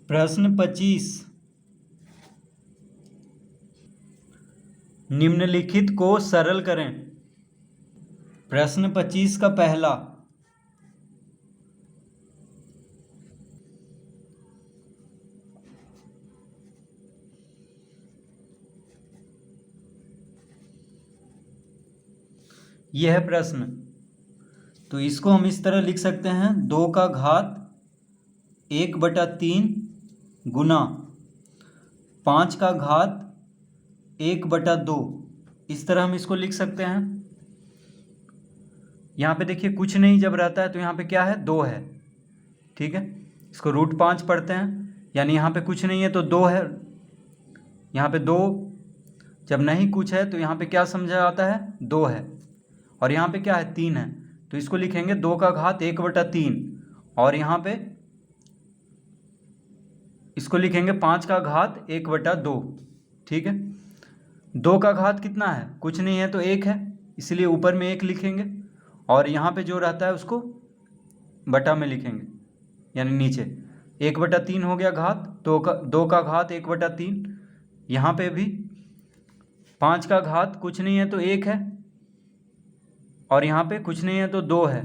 प्रश्न 25। निम्नलिखित को सरल करें। प्रश्न 25 का पहला, यह है प्रश्न। तो इसको हम इस तरह लिख सकते हैं, 2 का घात 1/3 गुना 5 का घात 1/2। इस तरह हम इसको लिख सकते हैं। यहाँ पे देखिए कुछ नहीं जब रहता है तो यहाँ पे क्या है, 2 है। ठीक है, इसको √5 पढ़ते हैं, यानी यहाँ पे कुछ नहीं है तो 2 है। यहाँ पे 2 जब नहीं कुछ है तो यहाँ पे क्या समझा जाता है, 2 है। और यहाँ पे क्या है, 3 है। तो इसको लिखेंगे 2 का घात 1/3 और यहाँ पे इसको लिखेंगे 5 का घात 1/2। ठीक है, 2 का घात कितना है, कुछ नहीं है तो 1 है, इसलिए ऊपर में 1 लिखेंगे और यहाँ पे जो रहता है उसको बटा में लिखेंगे, यानी नीचे 1/3 हो गया घात। तो 2 का घात 1/3। यहाँ पे भी 5 का घात कुछ नहीं है तो 1 है और यहाँ पे कुछ नहीं है तो 2 है,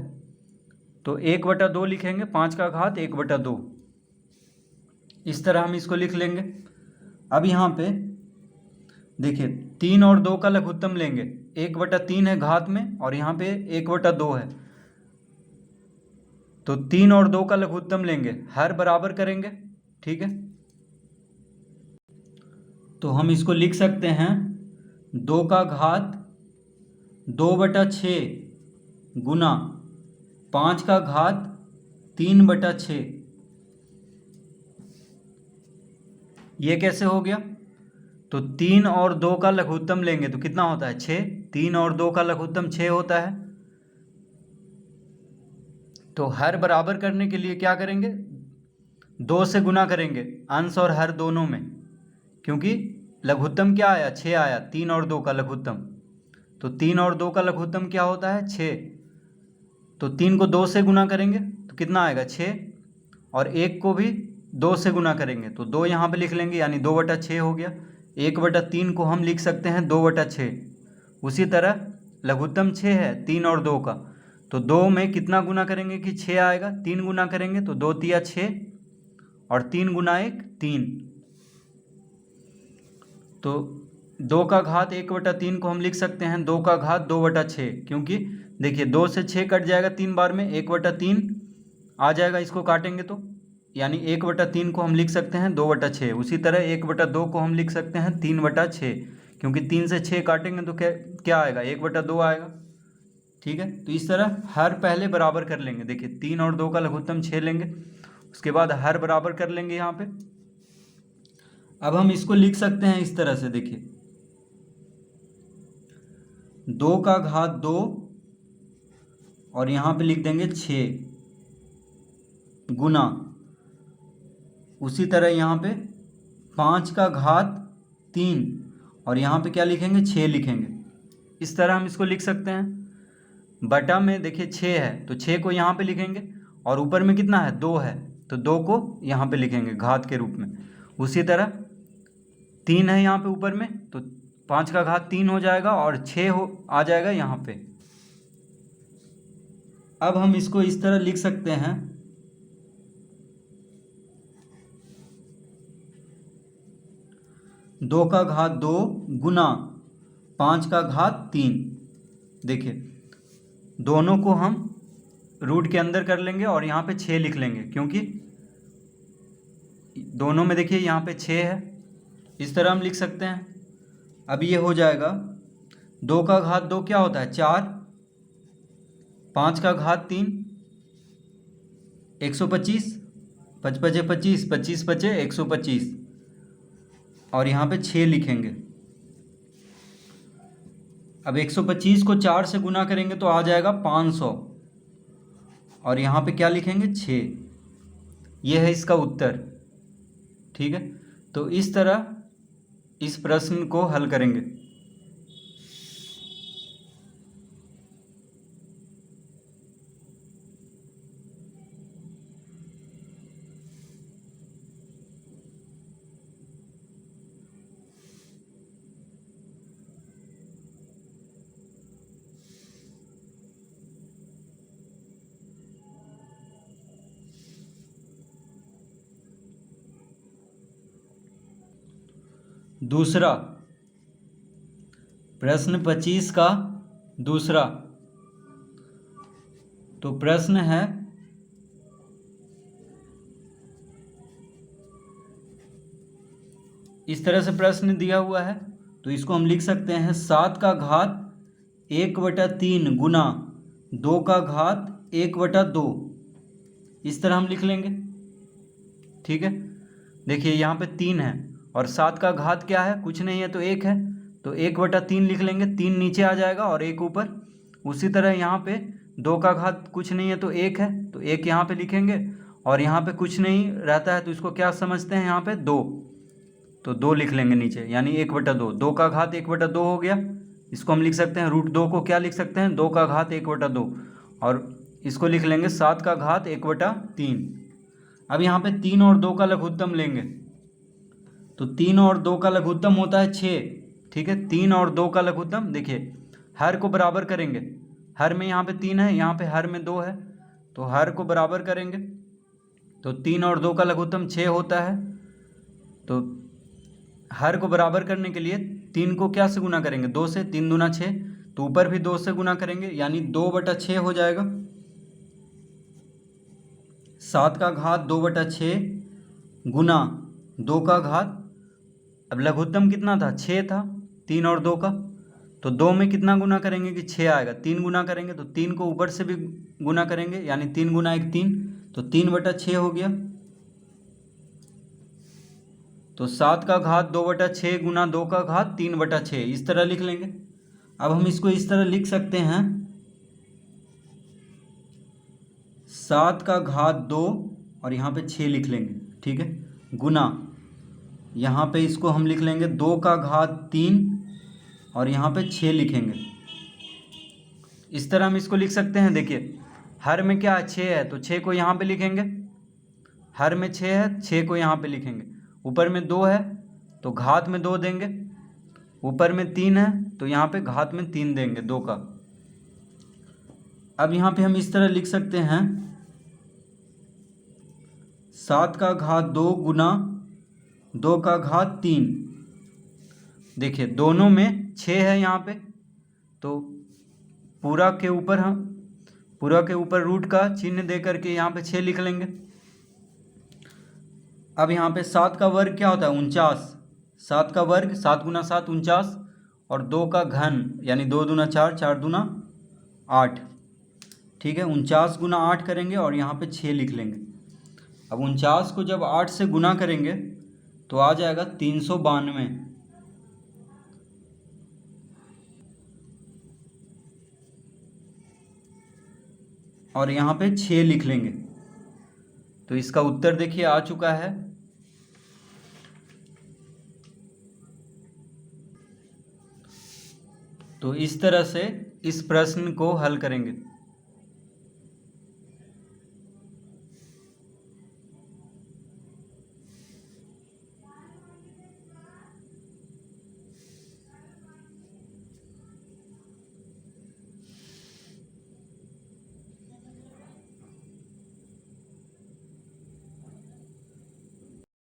तो 1/2 लिखेंगे, 5 का घात 1/2। इस तरह हम इसको लिख लेंगे। अब यहाँ पे देखिए 3 और 2 का लघुत्तम लेंगे, 1/3 है घात में और यहाँ पे 1/2 है, तो 3 और 2 का लघुत्तम लेंगे, हर बराबर करेंगे। ठीक है, तो हम इसको लिख सकते हैं 2 का घात 2/6 गुना 5 का घात 3/6। ये कैसे हो गया, तो 3 और 2 का लघुत्तम लेंगे तो कितना होता है, 6। 3 और 2 का लघुत्तम 6 होता है। तो हर बराबर करने के लिए क्या करेंगे, 2 से गुना करेंगे, अंश और हर दोनों में, क्योंकि लघुत्तम क्या आया, 6 आया, 3 और 2 का लघुत्तम। तो 3 और 2 का लघुत्तम क्या होता है, 6। तो 3 को 2 से गुना करेंगे तो कितना आएगा, 6, और 1 को भी 2 से गुना करेंगे तो 2 यहाँ पे लिख लेंगे, यानी 2/6 हो गया। 1/3 को हम लिख सकते हैं 2/6। उसी तरह लघुत्तम 6 है 3 और 2 का, तो 2 में कितना गुना करेंगे कि 6 आएगा, 3 गुना करेंगे तो 2 तिया 6 और 3 गुना 1 3। तो 2 का घात 1/3 को हम लिख सकते हैं 2 का घात 2/6, क्योंकि देखिए 2 से 6 कट जाएगा 3 बार में, 1/3 आ जाएगा, इसको काटेंगे तो, यानी 1/3 को हम लिख सकते हैं 2/6। उसी तरह 1/2 को हम लिख सकते हैं 3/6, क्योंकि 3 से 6 काटेंगे तो क्या क्या आएगा, 1/2 आएगा। ठीक है, तो इस तरह हर पहले बराबर कर लेंगे। देखिए 3 और 2 का लघुत्तम 6 लेंगे, उसके बाद हर बराबर कर लेंगे यहाँ पे। अब हम इसको लिख सकते हैं इस तरह से, देखिए 2 का घात 2 और यहाँ पे लिख देंगे 6 गुना, उसी तरह यहाँ पे 5 का घात 3 और यहाँ पे क्या लिखेंगे, 6 लिखेंगे। इस तरह हम इसको लिख सकते हैं। बटा में देखिए 6 है तो 6 को यहाँ पे लिखेंगे और ऊपर में कितना है, 2 है, तो 2 को यहाँ पे लिखेंगे घात के रूप में। उसी तरह 3 है यहाँ पे ऊपर में, तो 5 का घात 3 हो जाएगा और 6 हो आ जाएगा यहाँ पे। अब हम इसको इस तरह लिख सकते हैं, 2 का घात 2 गुना 5 का घात 3। देखिए दोनों को हम रूट के अंदर कर लेंगे और यहाँ पे 6 लिख लेंगे, क्योंकि दोनों में देखिए यहाँ पे 6 है। इस तरह हम लिख सकते हैं। अब ये हो जाएगा 2 का घात 2 क्या होता है, 4, 5 का घात 3 125, 5 पचे 25, 25 पचे 125 और यहाँ पे 6 लिखेंगे। अब 125 को 4 से गुना करेंगे तो आ जाएगा 500 और यहाँ पे क्या लिखेंगे, 6। ये है इसका उत्तर। ठीक है, तो इस तरह इस प्रश्न को हल करेंगे। दूसरा, प्रश्न 25 का दूसरा। तो प्रश्न है, इस तरह से प्रश्न दिया हुआ है, तो इसको हम लिख सकते हैं 7 का घात 1/3 गुना 2 का घात 1/2। इस तरह हम लिख लेंगे। ठीक है, देखिए यहाँ पे 3 है और 7 का घात क्या है, कुछ नहीं है तो 1 है, तो 1/3 लिख लेंगे। 3 नीचे आ जाएगा और 1 ऊपर। उसी तरह यहाँ पे 2 का घात कुछ नहीं है तो 1 है, तो 1 यहाँ पे लिखेंगे। और यहाँ पे कुछ नहीं रहता है तो इसको क्या समझते हैं, यहाँ पे 2, तो 2 लिख लेंगे नीचे, यानी 1/2। 2 का घात 1/2 हो गया। इसको हम लिख सकते हैं √2 को क्या लिख सकते हैं, 2 का घात 1/2। और इसको लिख लेंगे 7 का घात 1/3। अब यहाँ पे 3 और 2 का लघुत्तम लेंगे, तो 3 और 2 का लघुत्तम होता है 6। ठीक है, 3 और 2 का लघुत्तम, देखिए हर को बराबर करेंगे। हर में यहाँ पे 3 है, यहाँ पे हर में 2 है, तो हर को बराबर करेंगे तो 3 और 2 का लघुत्तम 6 होता है। तो हर को बराबर करने के लिए 3 को क्या से गुना करेंगे, 2 से। 3 दूना 6, तो ऊपर भी 2 से गुना करेंगे, यानी 2/6 हो जाएगा। 7 का घात 2/6 गुना 2 का घात, अब लघुत्तम कितना था, 6 था 3 और 2 का, तो 2 में कितना गुना करेंगे कि 6 आएगा, 3 गुना करेंगे, तो 3 को ऊपर से भी गुना करेंगे, यानी 3 गुना 1 3, तो 3/6 हो गया। तो 7 का घात 2/6 गुना 2 का घात 3/6, इस तरह लिख लेंगे। अब हम इसको इस तरह लिख सकते हैं, 7 का घात 2 और यहाँ पे 6 लिख लेंगे। ठीक है, गुना यहाँ पे इसको हम लिख लेंगे 2 का घात 3 और यहाँ पे 6 लिखेंगे। इस तरह हम इसको लिख सकते हैं। देखिए हर में क्या है, 6 है, तो 6 को यहाँ पे लिखेंगे। हर में 6 है, 6 को यहाँ पे लिखेंगे। ऊपर में 2 है तो घात में 2 देंगे। ऊपर में 3 है तो यहाँ पे घात में 3 देंगे 2 का। अब यहाँ पे हम इस तरह लिख सकते हैं, 7 का घात 2 गुना 2 का घात 3। देखिए दोनों में 6 है यहाँ पे, तो पूरा के ऊपर रूट का चिन्ह दे करके यहाँ पे 6 लिख लेंगे। अब यहाँ पे 7 का वर्ग क्या होता है, 49। 7 का वर्ग 7 गुना 7 49, और 2 का घन यानी 2 दूना 4 4 दूना 8। ठीक है, 49 गुना 8 करेंगे और यहाँ पे 6 लिख लेंगे। अब 49 को जब 8 से गुना करेंगे तो आ जाएगा 392, और यहाँ पे 6 लिख लेंगे। तो इसका उत्तर देखिए आ चुका है। तो इस तरह से इस प्रश्न को हल करेंगे।